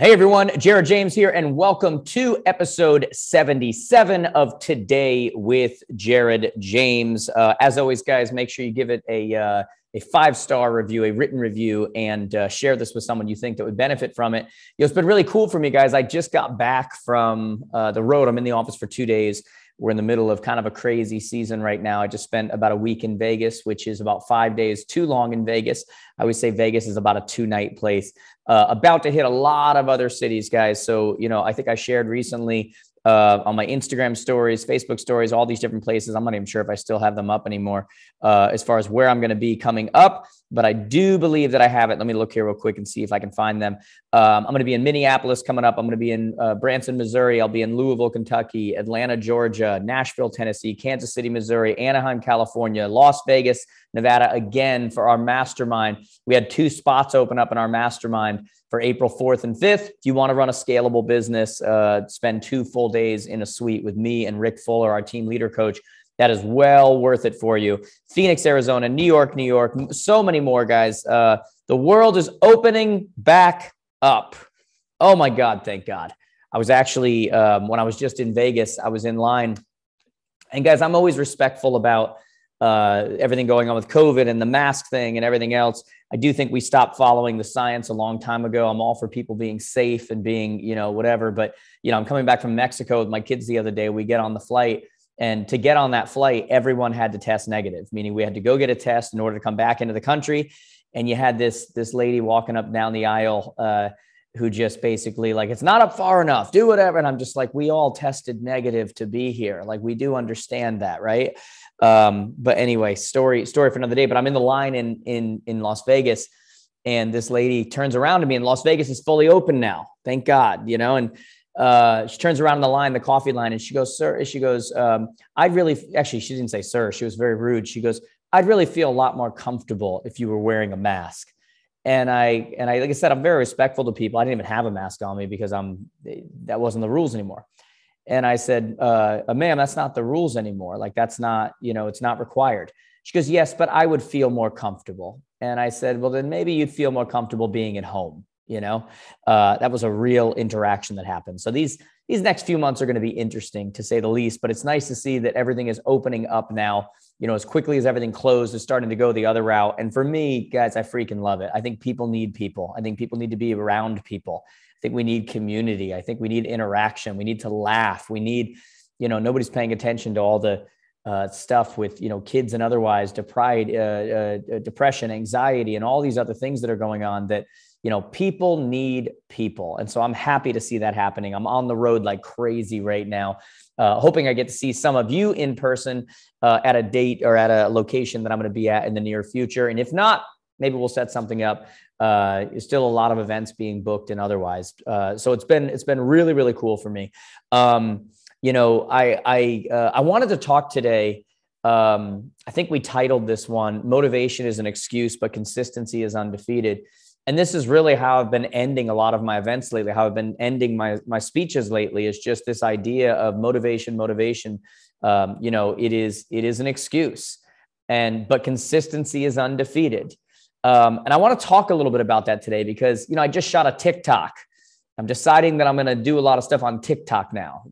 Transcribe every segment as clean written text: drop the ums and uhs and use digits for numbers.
Hey everyone, Jared James here, and welcome to episode 77 of Today with Jared James. As always, guys, make sure you give it a 5-star review, a written review, and share this with someone you think that would benefit from it. It's been really cool for me, guys. I just got back from the road. I'm in the office for 2 days. We're in the middle of kind of a crazy season right now. I just spent about a week in Vegas, which is about 5 days too long in Vegas. I always say Vegas is about a 2-night place. About to hit a lot of other cities, guys. So, I think I shared recently on my Instagram stories, Facebook stories, all these different places. I'm not even sure if I still have them up anymore as far as where I'm going to be coming up. But I do believe that I have it. Let me look here real quick and see if I can find them. I'm going to be in Minneapolis coming up. I'm going to be in Branson, Missouri. I'll be in Louisville, Kentucky, Atlanta, Georgia, Nashville, Tennessee, Kansas City, Missouri, Anaheim, California, Las Vegas, Nevada, again for our mastermind. We had 2 spots open up in our mastermind for April 4th and 5th. If you want to run a scalable business, spend 2 full days in a suite with me and Rick Fuller, our team leader coach. That is well worth it for you. Phoenix, Arizona, New York, so many more, guys. The world is opening back up. Oh my God, thank God. I was actually, when I was just in Vegas, I was in line. And guys, I'm always respectful about everything going on with COVID and the mask thing and everything else. I do think we stopped following the science a long time ago. I'm all for people being safe and being, whatever. But, I'm coming back from Mexico with my kids the other day. We get on the flight. And to get on that flight, everyone had to test negative, meaning we had to go get a test in order to come back into the country. And you had this lady walking up down the aisle who just basically like, it's not up far enough, do whatever. And I'm just like, we all tested negative to be here. Like, we do understand that, right? But anyway, story for another day. But I'm in the line in Las Vegas, and this lady turns around to me, and Las Vegas is fully open now. Thank God, and she turns around in the line, the coffee line, and she goes, sir, she goes, actually, she didn't say sir. She was very rude. She goes, I'd really feel a lot more comfortable if you were wearing a mask. And I, like I said, I'm very respectful to people. I didn't even have a mask on me because that wasn't the rules anymore. And I said, ma'am, that's not the rules anymore. Like, that's not, it's not required. She goes, yes, but I would feel more comfortable. And I said, well, then maybe you'd feel more comfortable being at home. That was a real interaction that happened. So these next few months are going to be interesting, to say the least, but it's nice to see that everything is opening up now, as quickly as everything closed, is starting to go the other route. And for me, guys, I freaking love it. I think people need people. I think people need to be around people. I think we need community. I think we need interaction. We need to laugh. We need, nobody's paying attention to all the stuff with, kids and otherwise, depression, anxiety, and all these other things that are going on that, people need people. And so I'm happy to see that happening. I'm on the road like crazy right now, hoping I get to see some of you in person at a date or at a location that I'm going to be at in the near future. And if not, maybe we'll set something up. There's still a lot of events being booked and otherwise. So it's been really, really cool for me. I wanted to talk today. I think we titled this one, Motivation is an Excuse, but Consistency is Undefeated. And this is really how I've been ending a lot of my events lately, how I've been ending my speeches lately, is just this idea of motivation. It is an excuse, but consistency is undefeated. And I want to talk a little bit about that today because, I just shot a TikTok. I'm deciding that I'm going to do a lot of stuff on TikTok now.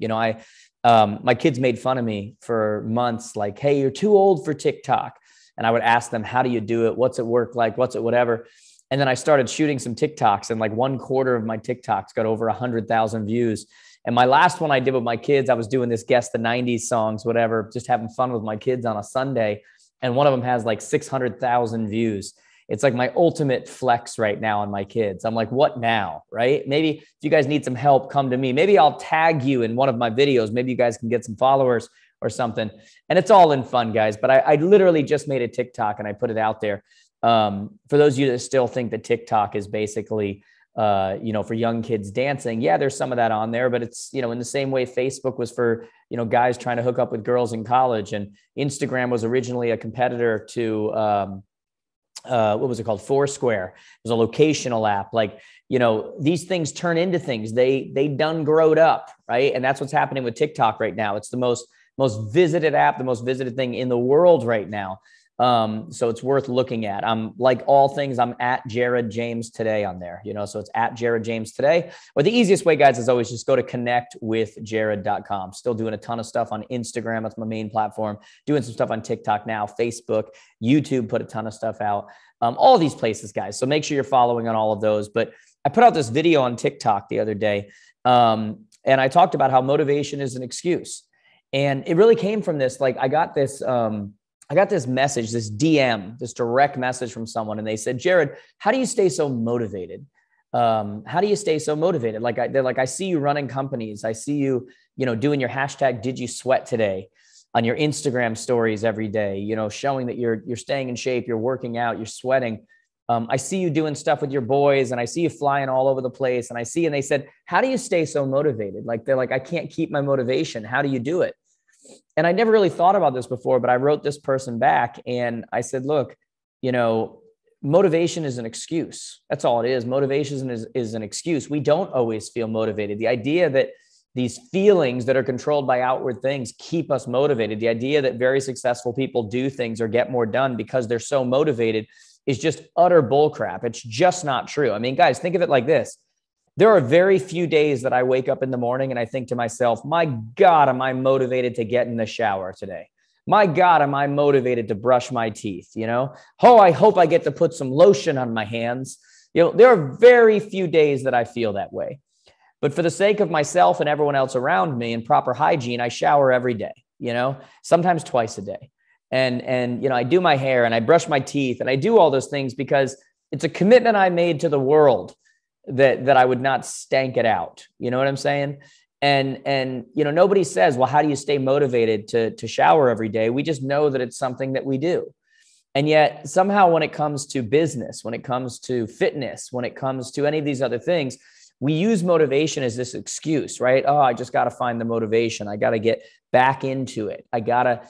My kids made fun of me for months, like, hey, you're too old for TikTok. And I would ask them, how do you do it? What's it work like? What's it, whatever. And then I started shooting some TikToks, and like 1/4 of my TikToks got over 100,000 views. And my last one I did with my kids, I was doing this guess the 90s songs, whatever, just having fun with my kids on a Sunday. And one of them has like 600,000 views. It's like my ultimate flex right now on my kids. I'm like, what now? Right? Maybe if you guys need some help, come to me. Maybe I'll tag you in one of my videos. Maybe you guys can get some followers or something. And it's all in fun, guys. But I literally just made a TikTok and I put it out there. For those of you that still think that TikTok is basically, for young kids dancing. Yeah, there's some of that on there, but it's, in the same way Facebook was for, guys trying to hook up with girls in college, and Instagram was originally a competitor to, what was it called? Foursquare. It was a locational app. Like, these things turn into things. They done growed up, right? And that's what's happening with TikTok right now. It's the most visited app, the most visited thing in the world right now. So it's worth looking at. I'm like all things, I'm at Jared James Today on there, so it's at Jared James Today. Or the easiest way, guys, is always just go to connectwithjared.com. Still doing a ton of stuff on Instagram. That's my main platform. Doing some stuff on TikTok now, Facebook, YouTube, put a ton of stuff out. All these places, guys. So make sure you're following on all of those. But I put out this video on TikTok the other day, and I talked about how motivation is an excuse. And it really came from this. Like I got this message, this DM, this direct message from someone. And they said, Jared, how do you stay so motivated? How do you stay so motivated? They're like, I see you running companies. I see you, doing your hashtag, did you sweat today on your Instagram stories every day, showing that you're staying in shape, you're working out, you're sweating. I see you doing stuff with your boys and I see you flying all over the place. And they said, how do you stay so motivated? They're like, I can't keep my motivation. How do you do it? And I never really thought about this before, but I wrote this person back and I said, look, motivation is an excuse. That's all it is. Motivation is an excuse. We don't always feel motivated. The idea that these feelings that are controlled by outward things keep us motivated. The idea that very successful people do things or get more done because they're so motivated is just utter bullcrap. It's just not true. I mean, guys, think of it like this. There are very few days that I wake up in the morning and I think to myself, my God, am I motivated to get in the shower today? My God, am I motivated to brush my teeth? Oh, I hope I get to put some lotion on my hands. There are very few days that I feel that way. But for the sake of myself and everyone else around me and proper hygiene, I shower every day, sometimes twice a day. And I do my hair and I brush my teeth and I do all those things because it's a commitment I made to the world that I would not stank it out. You know what I'm saying? And nobody says, well, how do you stay motivated to shower every day? We just know that it's something that we do. And yet somehow when it comes to business, when it comes to fitness, when it comes to any of these other things, we use motivation as this excuse, right? Oh, I just got to find the motivation. I got to get back into it. I gotta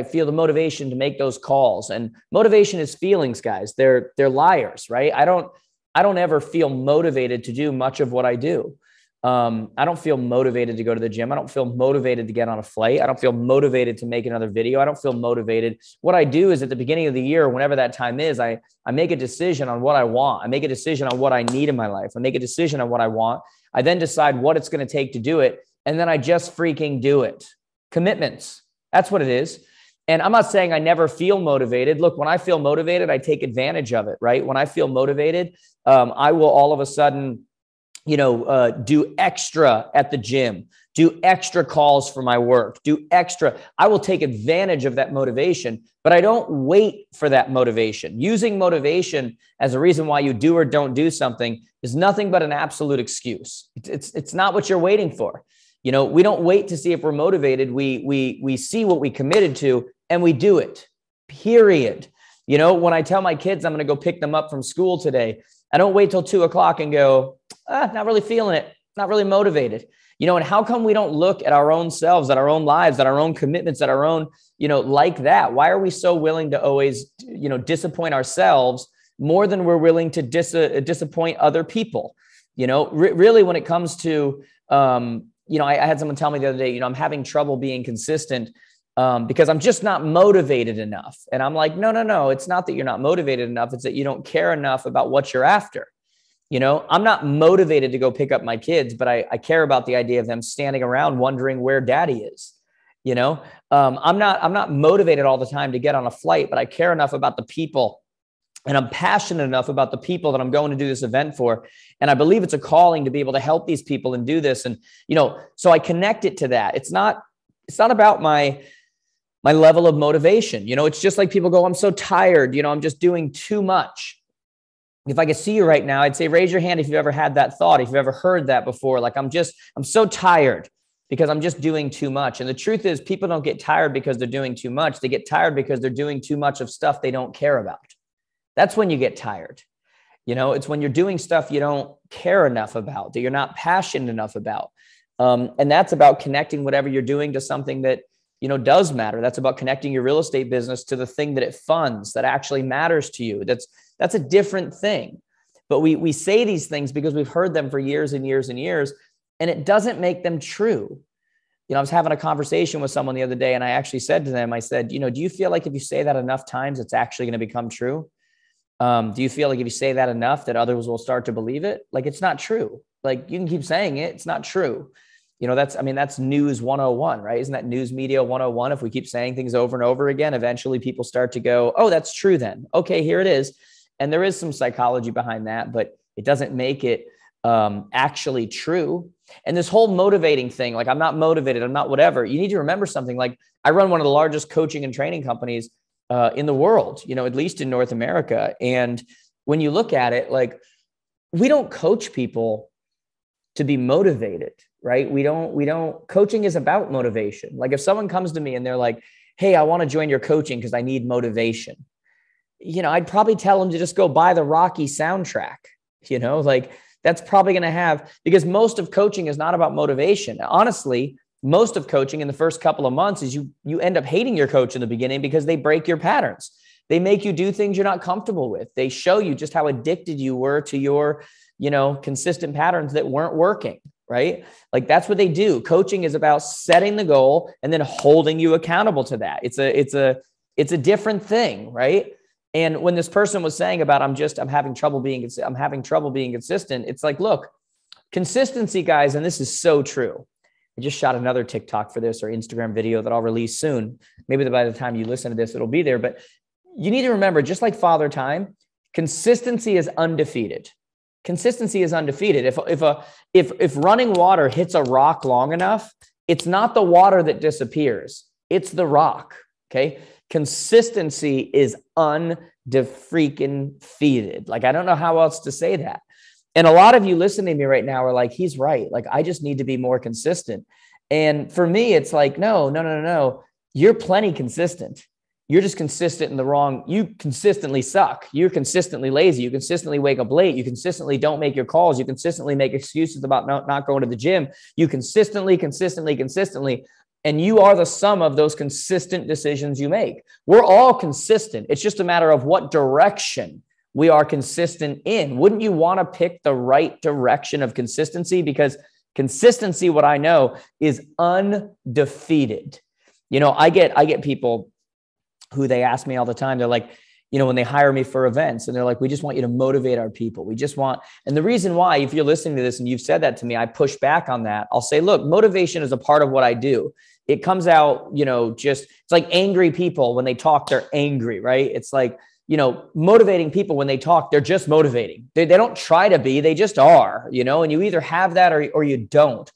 feel the motivation to make those calls. And motivation is feelings, guys. They're liars, right? I don't ever feel motivated to do much of what I do. I don't feel motivated to go to the gym. I don't feel motivated to get on a flight. I don't feel motivated to make another video. I don't feel motivated. What I do is at the beginning of the year, whenever that time is, I make a decision on what I want. I make a decision on what I need in my life. I make a decision on what I want. I then decide what it's going to take to do it. And then I just freaking do it. Commitments. That's what it is. And I'm not saying I never feel motivated. Look, when I feel motivated, I take advantage of it, right? When I feel motivated, I will all of a sudden do extra at the gym, do extra calls for my work, do extra. I will take advantage of that motivation, but I don't wait for that motivation. Using motivation as a reason why you do or don't do something is nothing but an absolute excuse. It's not what you're waiting for. We don't wait to see if we're motivated. We see what we committed to and we do it, period. When I tell my kids I'm going to go pick them up from school today, I don't wait till 2:00 and go, not really feeling it, not really motivated. And how come we don't look at our own selves, at our own lives, at our own commitments, at our own, like that? Why are we so willing to always, disappoint ourselves more than we're willing to disappoint other people? Really when it comes to, I had someone tell me the other day, I'm having trouble being consistent because I'm just not motivated enough. And I'm like, no. It's not that you're not motivated enough. It's that you don't care enough about what you're after. I'm not motivated to go pick up my kids, but I care about the idea of them standing around wondering where daddy is. I'm not motivated all the time to get on a flight, but I care enough about the people and I'm passionate enough about the people that I'm going to do this event for. And I believe it's a calling to be able to help these people and do this. And, so I connect it to that. It's not about my level of motivation. It's just like people go, I'm so tired. I'm just doing too much. If I could see you right now, I'd say, raise your hand if you've ever had that thought, if you've ever heard that before. Like, I'm so tired because I'm just doing too much. And the truth is people don't get tired because they're doing too much. They get tired because they're doing too much of stuff they don't care about. That's when you get tired. It's when you're doing stuff you don't care enough about, that you're not passionate enough about. And that's about connecting whatever you're doing to something that, does matter. That's about connecting your real estate business to the thing that it funds, that actually matters to you. That's a different thing. But we say these things because we've heard them for years and years and years, and it doesn't make them true. I was having a conversation with someone the other day, and I actually said to them, I said, do you feel like if you say that enough times, it's actually going to become true? Do you feel like if you say that enough that others will start to believe it? Like, it's not true. Like, you can keep saying it. It's not true. That's news 101, right? Isn't that news media 101? If we keep saying things over and over again, eventually people start to go, oh, that's true then. Okay, here it is. And there is some psychology behind that, but it doesn't make it actually true. And this whole motivating thing, like, I'm not motivated, I'm not whatever. You need to remember something. Like, I run one of the largest coaching and training companies in the world, at least in North America. And when you look at it, like, we don't coach people to be motivated, right? Coaching is about motivation. Like, if someone comes to me and they're like, hey, I want to join your coaching because I need motivation, I'd probably tell them to just go buy the Rocky soundtrack, like, that's probably going to have, because most of coaching is not about motivation. Honestly, most of coaching in the first couple of months is you end up hating your coach in the beginning because they break your patterns. They make you do things you're not comfortable with. They show you just how addicted you were to your, consistent patterns that weren't working, right? Like, that's what they do. Coaching is about setting the goal and then holding you accountable to that. It's a different thing, right? And when this person was saying about, I'm having trouble being consistent. It's like, look, consistency, guys. And this is so true. I just shot another TikTok for this, or Instagram video that I'll release soon. Maybe by the time you listen to this, it'll be there, but you need to remember, just like Father Time, consistency is undefeated. Consistency is undefeated. If running water hits a rock long enough, it's not the water that disappears. It's the rock. Okay. Consistency is undefeated. Like, I don't know how else to say that. And a lot of you listening to me right now are like, he's right. Like, I just need to be more consistent. And for me, it's like, no. You're plenty consistent. You're just consistent in the wrong. You consistently suck. You're consistently lazy. You consistently wake up late. You consistently don't make your calls. You consistently make excuses about not going to the gym. You consistently. And you are the sum of those consistent decisions you make. We're all consistent. It's just a matter of what direction we are consistent in. Wouldn't you want to pick the right direction of consistency? Because consistency, what I know, is undefeated. I get people who they ask me all the time. They're like, when they hire me for events, and they're like, we just want you to motivate our people. And the reason why, if you're listening to this and you've said that to me, I push back on that. I'll say, look, motivation is a part of what I do. It comes out, it's like angry people when they talk, they're angry, right? It's like, motivating people when they talk, they're just motivating. They don't try to be, they just are, and you either have that or you don't.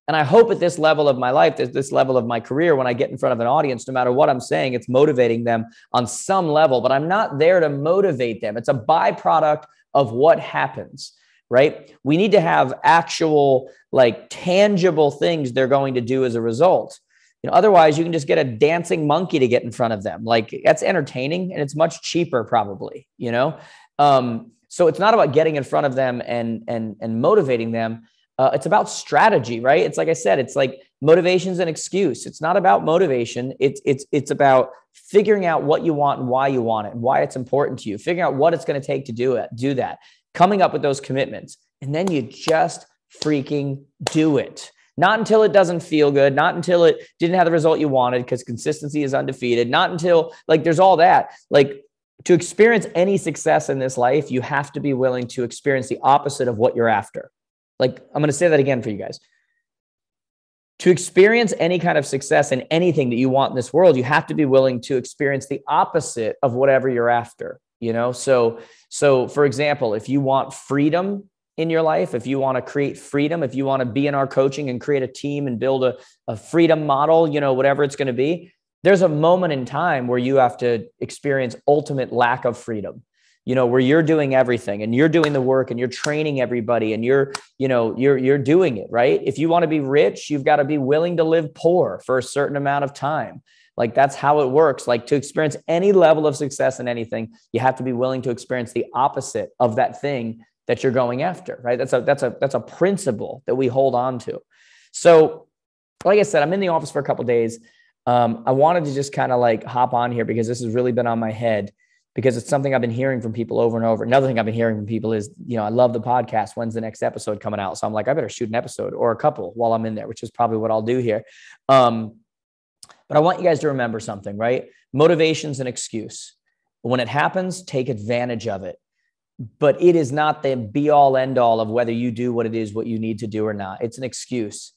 And I hope at this level of my life, this level of my career, when I get in front of an audience, no matter what I'm saying, it's motivating them on some level, but I'm not there to motivate them. It's a byproduct of what happens, right? We need to have actual, like, tangible things they're going to do as a result. Otherwise you can just get a dancing monkey to get in front of them. Like, that's entertaining and it's much cheaper probably, So it's not about getting in front of them and motivating them. It's about strategy, right? It's like I said, it's like motivation's an excuse. It's not about motivation. It's about figuring out what you want and why you want it and why it's important to you, figuring out what it's going to take to do that, coming up with those commitments. And then you just freaking do it. Not until it doesn't feel good, not until it didn't have the result you wanted, because consistency is undefeated, not until, like, there's all that. Like, to experience any success in this life, you have to be willing to experience the opposite of what you're after. Like, I'm going to say that again for you guys. To experience any kind of success in anything that you want in this world, you have to be willing to experience the opposite of whatever you're after, So for example, if you want freedom in your life, if you want to create freedom, if you want to be in our coaching and create a team and build a freedom model, whatever it's going to be, there's a moment in time where you have to experience ultimate lack of freedom. Where you're doing everything and you're doing the work and you're training everybody and you're doing it, right? If you want to be rich, you've got to be willing to live poor for a certain amount of time. Like, that's how it works. Like, to experience any level of success in anything, you have to be willing to experience the opposite of that thing that you're going after, right? That's a principle that we hold on to. So, like I said, I'm in the office for a couple of days. I wanted to just kind of like hop on here because this has really been on my head. because it's something I've been hearing from people over and over. Another thing I've been hearing from people is, I love the podcast. When's the next episode coming out? So I'm like, I better shoot an episode or a couple while I'm in there, which is probably what I'll do here. But I want you guys to remember something, right? Motivation's an excuse. When it happens, take advantage of it. But it is not the be all end all of whether you do what you need to do or not. It's an excuse.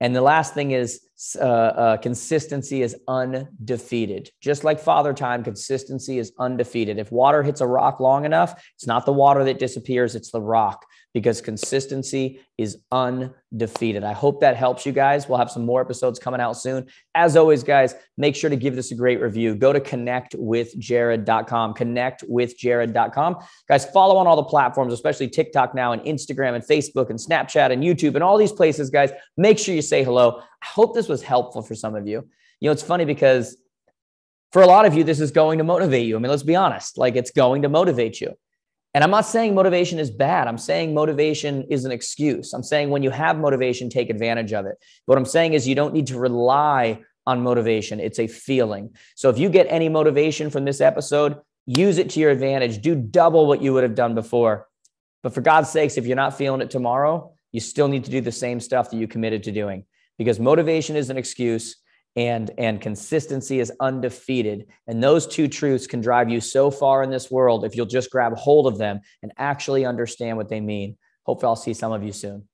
And the last thing is consistency is undefeated. Just like Father Time, consistency is undefeated. If water hits a rock long enough, it's not the water that disappears, it's the rock, because consistency is undefeated. I hope that helps you guys. We'll have some more episodes coming out soon. As always, guys, make sure to give this a great review. Go to connectwithjared.com, connectwithjared.com. Guys, follow on all the platforms, especially TikTok now and Instagram and Facebook and Snapchat and YouTube and all these places, guys. Make sure you say hello. I hope this was helpful for some of you. It's funny because for a lot of you, this is going to motivate you. I mean, let's be honest, like it's going to motivate you. And I'm not saying motivation is bad. I'm saying motivation is an excuse. I'm saying when you have motivation, take advantage of it. What I'm saying is you don't need to rely on motivation. It's a feeling. So if you get any motivation from this episode, use it to your advantage. Do double what you would have done before. But for God's sakes, if you're not feeling it tomorrow, you still need to do the same stuff that you committed to doing, because motivation is an excuse and consistency is undefeated. And those two truths can drive you so far in this world if you'll just grab hold of them and actually understand what they mean. Hopefully I'll see some of you soon.